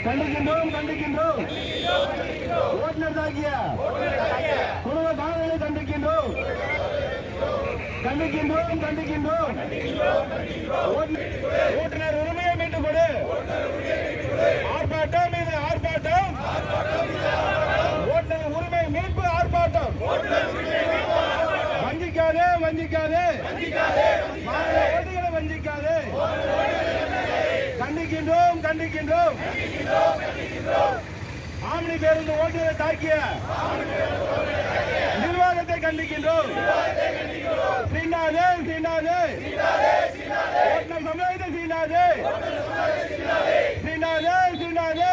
கண்டிக்கின்றோம் கண்டிக்கின்றோம். ஓட்டுநர் தாக்கிய குடும்ப காவலை கண்டிக்கின்றோம் கண்டிக்கின்றோம் கண்டிக்கின்றோம். ஓட்டுநர் உரிமையை மீட்டுக் கொடு. ஆர்ப்பாட்டம் மீது ஆர்ப்பாட்டம். ஓட்டுநர் உரிமை மீட்பு ஆர்ப்பாட்டம். வஞ்சிக்காதே வஞ்சிக்காதே ஓட்டுகளை வஞ்சிக்காதே. கண்டிக்கின்றோம் கண்டிக்கின்றோம். ஆம்னி பேருந்து ஓட்டுநரை தாக்கிய நிர்வாகத்தை கண்டிக்கின்றோம். சீண்டாதே சீண்டாதே ஓட்டுநர் சமுதாயத்தை சீண்டாதே சீண்டாதே சீண்டாதே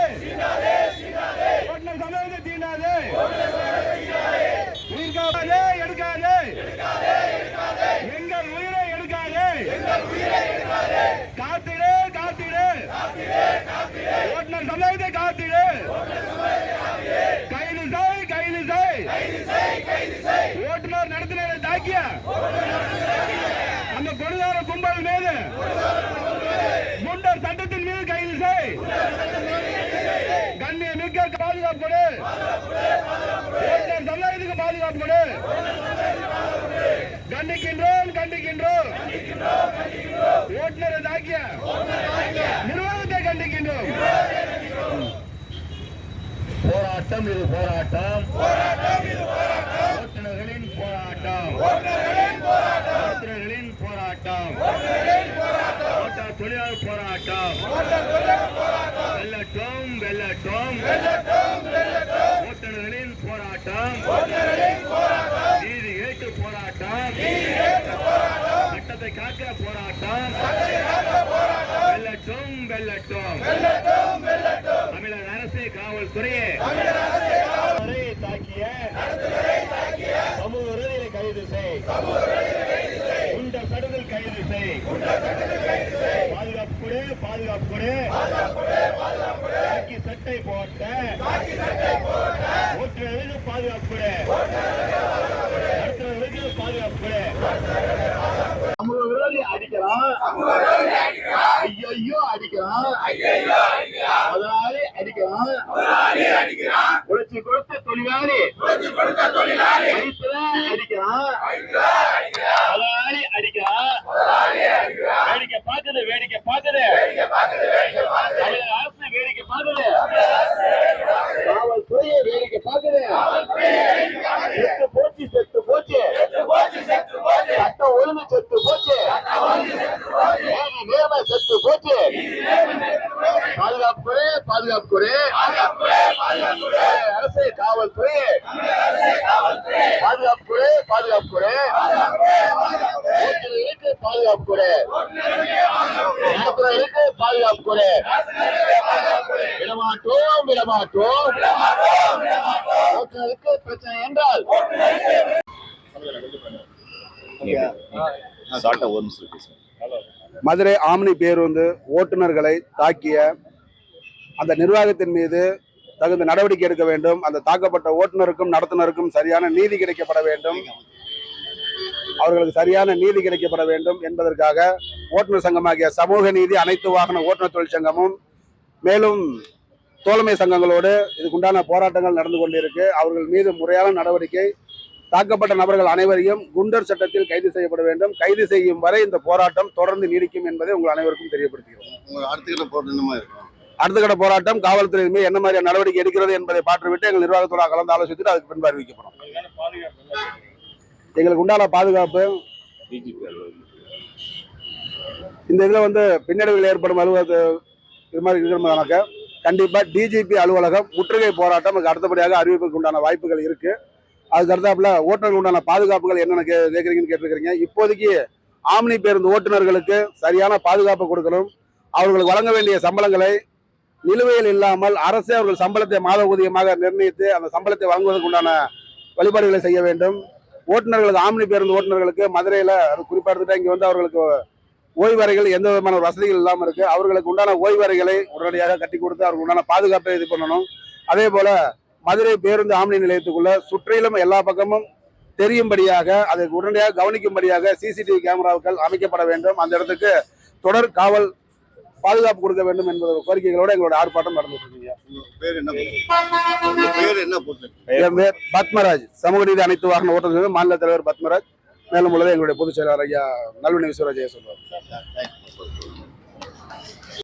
ஓட்டுநர் சமுதாயத்தை தீண்டாதே. உயிர்காதே எடுக்காதே எங்கள் உயிரை எடுக்காதே. காத்திடு காத்திடு ஓட்டுநர் சமுதாயத்தை காத்திடு. கைது செய் கைது செய். ஓட்டுநர் நடத்துனரை தாக்கிய அந்த கொடுதார கும்பல் மீது குண்டர் சட்டத்தின் மீது கைது செய். கண்ணிய மிக்க பாதுகாப்பு கொடு. ஓட்டுநர் சமுதாயத்துக்கு பாதுகாப்பு கொடு. கண்டிக்கின்றோம் கண்டிக்கின்றோம். ஓட்டுநரை தாக்கிய நிர்வாகத்தை கண்டிக்கின்றோம். போராட்டம் இது போராட்டம். ஓட்டுநர்களின் போராட்டம். ஓட்டுநர்களின் போராட்டம். ஓட்டுநர் தொழிலாளர் போராட்டம். வெல்லட்டும் வெல்லட்டும். ஓட்டுநர்களின் போராட்டம். நீதி கேட்டு போராட்டம். சட்டத்தை காக்க போராட்டம். வெல்லட்டும் வெல்லட்டும். தமிழக அரசு காவல்துறையே தாக்கிய சமூக விரோதிகளை கைது செய். குண்டர் சடுதல் கைது செய். பாதுகாப்பு கொடு பாதுகாப்பு கொடு. காக்கி சட்டை போட்ட ஓட்டுநர்களுக்கு பாதுகாப்பு கொடு. நடத்துனர்களுக்கு பாதுகாப்பு கொடு. சமூக விரோதி அடிக்கிறான். ஐயோ அடிக்கிறான். முதலாளி அடிக்கிறான். உழைச்சி கொடுத்த தொழிலாளி அடிக்கிறான். முதலாளி அடிக்கிறான். வேடிக்கை பார்த்தது வேடிக்கை பார்த்தது. தமிழக அரசு வேடிக்கை பார்த்தது. காவல்துறையை வேடிக்கை பார்த்தது. செத்து போச்சு செத்து போச்சு. சட்டம் ஒழுங்கு செத்து போச்சு. நீதி நேர்மை செத்து போச்சு. பாதுகாப்பு குறை பாதுகாப்பு குறை. அரசு காவல்துறை பாதுகாப்பு குறை பாதுகாப்பு குறை. ஓட்டுநர்களுக்கு பாதுகாப்பு குறை. நடத்துனர்களுக்கு பாதுகாப்பு குறை. விடமாட்டோம் விடமாட்டோம். ஓட்டுநருக்கு பிரச்சனை என்றால் மதுரை ஆம்னி பேருந்து ஓட்டுநர்களை தாக்கிய அந்த நிர்வாகத்தின் மீது தகுந்த நடவடிக்கை எடுக்க வேண்டும். அந்த தாக்கப்பட்ட ஓட்டுநருக்கும் நடத்துனருக்கும் சரியான நீதி கிடைக்கப்பட வேண்டும். அவர்களுக்கு சரியான நீதி கிடைக்கப்பட வேண்டும் என்பதற்காக ஓட்டுநர் சங்கமாகிய சமூக நீதி அனைத்து வாகன ஓட்டுநர் தொழிற்சங்கமும் மேலும் தோழமை சங்கங்களோடு இதுக்குண்டான போராட்டங்கள் நடந்து கொண்டிருக்கு. அவர்கள் மீது முறையான நடவடிக்கை. தாக்கப்பட்ட நபர்கள் அனைவரையும் குண்டர் சட்டத்தில் கைது செய்யப்பட வேண்டும். கைது செய்யும் வரை இந்த போராட்டம் தொடர்ந்து நீடிக்கும் என்பதை உங்கள் அனைவருக்கும் தெரியப்படுத்துகிறோம். அடுத்த கட்ட போராட்டம் காவல்துறை மீது என்ன மாதிரியான நடவடிக்கை எடுக்கிறது என்பதை பார்த்துவிட்டு எங்கள் நிர்வாகத்தோட கலந்து ஆலோசித்துட்டு அதுக்கு பின்பு அறிவிக்கப்படும். எங்களுக்கு உண்டான பாதுகாப்பு இந்த இதில் பின்னடைவுகள் ஏற்படும் இது மாதிரி இருக்கிறதுனாக்க கண்டிப்பாக டிஜிபி அலுவலகம் முற்றுகை போராட்டம் அதுக்கு அடுத்தபடியாக அறிவிப்புக்கு உண்டான வாய்ப்புகள் இருக்கு. அதுக்கு அடுத்தாப்புல ஓட்டுநர்கள் உண்டான பாதுகாப்புகள் என்னென்ன கேட்குறீங்கன்னு கேட்டிருக்கிறீங்க. இப்போதைக்கு ஆம்னி பேருந்து ஓட்டுநர்களுக்கு சரியான பாதுகாப்பு கொடுக்கணும். அவர்களுக்கு வழங்க வேண்டிய சம்பளங்களை நிலுவையில் இல்லாமல் அரசே அவர்கள் சம்பளத்தை மாத ஊதியமாக நிர்ணயித்து அந்த சம்பளத்தை வழங்குவதற்கு உண்டான வழிபாடுகளை செய்ய வேண்டும். ஓட்டுநர்களுக்கு ஆம்னி பேருந்து ஓட்டுநர்களுக்கு மதுரையில் அது குறிப்பாக எடுத்துட்டா இங்கே அவர்களுக்கு ஓய்வறைகள் எந்த விதமான வசதிகள் இல்லாமல் இருக்கு. அவர்களுக்கு உண்டான ஓய்வறைகளை உடனடியாக கட்டி கொடுத்து அவர்களுக்கு உண்டான பாதுகாப்பை இது பண்ணணும். அதே போல மதுரை பேருந்து ஆம்னி நிலையத்துக்குள்ள சுற்றிலும் எல்லா பக்கமும் தெரியும்படியாக அதை உடனடியாக கவனிக்கும்படியாக சிசிடிவி கேமராக்கள் அமைக்கப்பட வேண்டும். அந்த இடத்துக்கு தொடர் காவல் பாதுகாப்பு கொடுக்க வேண்டும் என்பது கோரிக்கைகளோட எங்களோட ஆர்ப்பாட்டம் நடந்துட்டு இருக்கீங்க. என் பேர் பத்மராஜ், சமூக நீதி அனைத்து வாகன ஓட்டுநர் மாநில தலைவர் பத்மராஜ். மேலும் உள்ளது எங்களுடைய பொதுச் செயலாளர் ஐயா நல்வினை விஸ்வராஜ் சொல்றாரு.